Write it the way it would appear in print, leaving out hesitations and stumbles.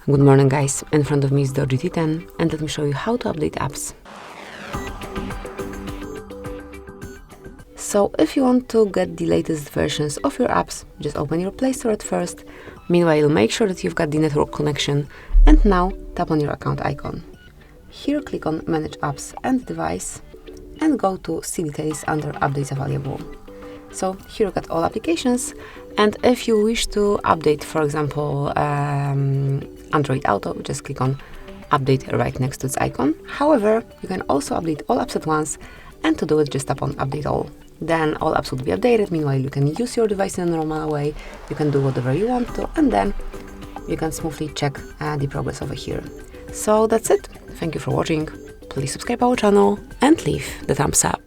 Good morning guys, in front of me is DOOGEE T10 and let me show you how to update apps. So if you want to get the latest versions of your apps, just open your Play Store at first. Meanwhile, make sure that you've got the network connection and now tap on your account icon. Here click on Manage Apps and Device and go to See Details under Updates Available. So here you've got all applications, and if you wish to update, for example, Android Auto, just click on Update right next to its icon. However, you can also update all apps at once, and to do it, just tap on Update All. Then all apps will be updated. Meanwhile, you can use your device in a normal way, you can do whatever you want to, and then you can smoothly check the progress over here. So that's it. Thank you for watching. Please subscribe our channel and leave the thumbs up.